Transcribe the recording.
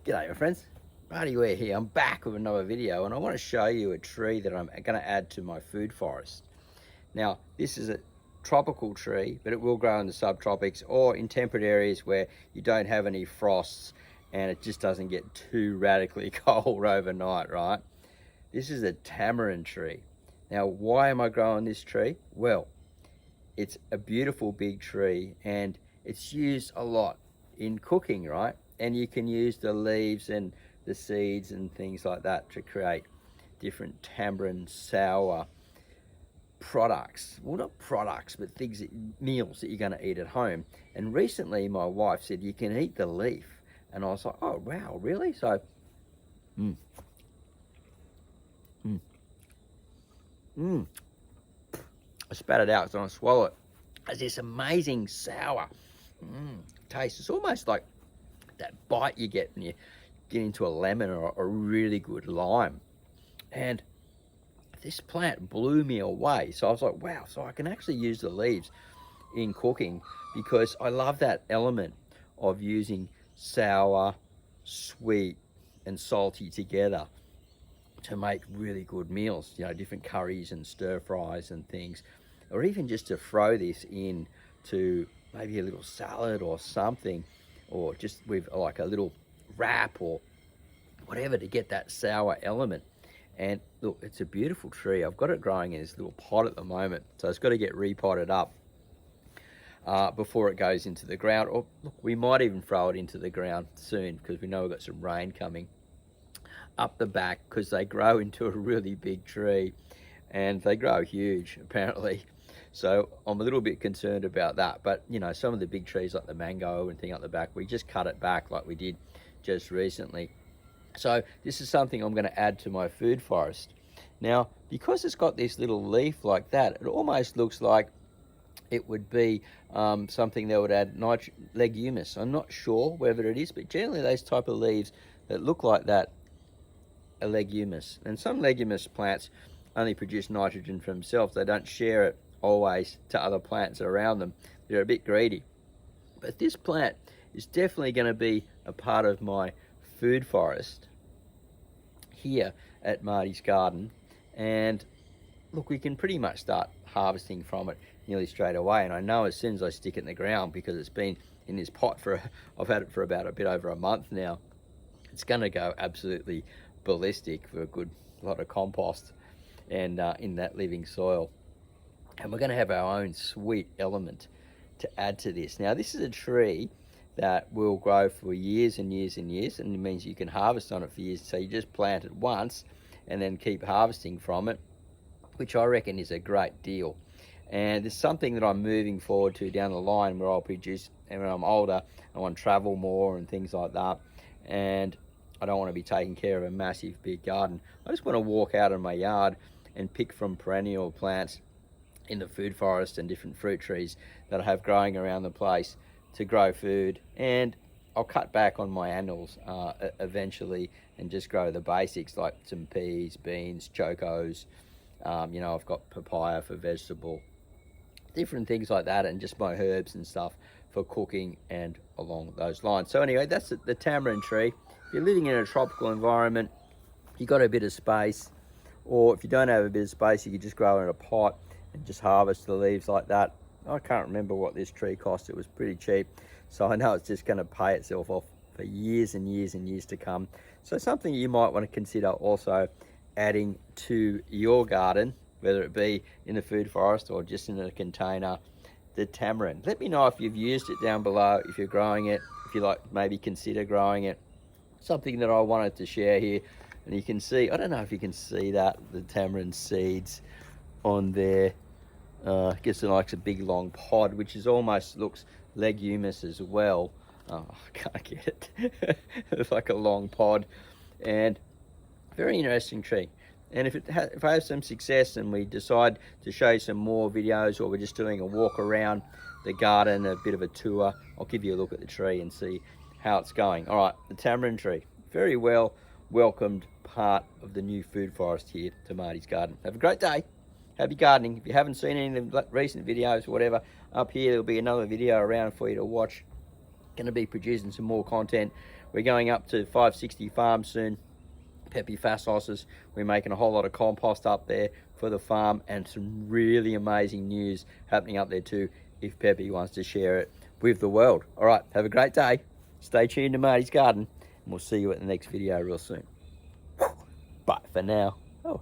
G'day my friends, Marty here. I'm back with another video and I want to show you a tree that I'm going to add to my food forest. Now this is a tropical tree, but it will grow in the subtropics or in temperate areas where you don't have any frosts and it just doesn't get too radically cold overnight, right? This is a tamarind tree. Now why am I growing this tree? Well, it's a beautiful big tree and it's used a lot in cooking, right? And you can use the leaves and the seeds and things like that to create different tamarind sour products. Well, not products, but things, meals that you're going to eat at home. And recently my wife said you can eat the leaf. And I was like, oh wow, really? So, I spat it out, so I swallow it. It's this amazing sour taste. It's almost like that bite you get when you get into a lemon or a really good lime. And this plant blew me away. So I was like, wow, so I can actually use the leaves in cooking because I love that element of using sour, sweet, and salty together to make really good meals, you know, different curries and stir fries and things, or even just to throw this in to maybe a little salad or something, or just with like a little wrap or whatever to get that sour element. And look, it's a beautiful tree. I've got it growing in this little pot at the moment, so it's got to get repotted up before it goes into the ground. Or look, we might even throw it into the ground soon because we know we've got some rain coming up the back, because they grow into a really big tree and they grow huge apparently. So I'm a little bit concerned about that. But you know, some of the big trees like the mango and thing up the back, we just cut it back like we did just recently. So this is something I'm going to add to my food forest. Now, because it's got this little leaf like that, it almost looks like it would be something that would add leguminous. I'm not sure whether it is, but generally those type of leaves that look like that are leguminous. And some leguminous plants only produce nitrogen for themselves. They don't share it always to other plants around them. They're a bit greedy. But this plant is definitely going to be a part of my food forest here at Marty's garden. And look, we can pretty much start harvesting from it nearly straight away. And I know as soon as I stick it in the ground, because it's been in this pot for, I've had it for about a bit over a month now, it's going to go absolutely ballistic for a good lot of compost and in that living soil. And we're going to have our own sweet element to add to this. Now this is a tree that will grow for years and years and years, and it means you can harvest on it for years. So you just plant it once and then keep harvesting from it, which I reckon is a great deal. And it's something that I'm moving forward to down the line, where I'll produce, and when I'm older I want to travel more and things like that, and I don't want to be taking care of a massive big garden. I just want to walk out in my yard and pick from perennial plants in the food forest and different fruit trees that I have growing around the place to grow food. And I'll cut back on my annuals eventually and just grow the basics like some peas, beans, chocos. You know, I've got papaya for vegetable, different things like that, and just my herbs and stuff for cooking and along those lines. So anyway, that's the tamarind tree. If you're living in a tropical environment, you've got a bit of space, or if you don't have a bit of space, you could just grow in a pot and just harvest the leaves like that. I can't remember what this tree cost. It was pretty cheap. So I know it's just going to pay itself off for years and years and years to come. So something you might want to consider also adding to your garden, whether it be in the food forest or just in a container, the tamarind. Let me know if you've used it down below, if you're growing it, if you like maybe consider growing it. Something that I wanted to share here. And you can see, I don't know if you can see that, the tamarind seeds on there. I guess it likes a big long pod, which is almost looks leguminous as well. Oh, I can't get it. It's like a long pod, and very interesting tree. And if I have some success and we decide to show you some more videos, or we're just doing a walk around the garden, a bit of a tour, I'll give you a look at the tree and see how it's going. All right, the tamarind tree, very well welcomed part of the new food forest here to Marty's garden. Have a great day. Happy gardening. If you haven't seen any of the recent videos or whatever, up here there'll be another video around for you to watch. Going to be producing some more content We're going up to 560 farms soon. Pepe Fasos's. We're making a whole lot of compost up there for the farm, and some really amazing news happening up there too, if Pepe wants to share it with the world. All right, have a great day. Stay tuned to Marty's Garden, and we'll see you at the next video real soon. Bye for now. Oh.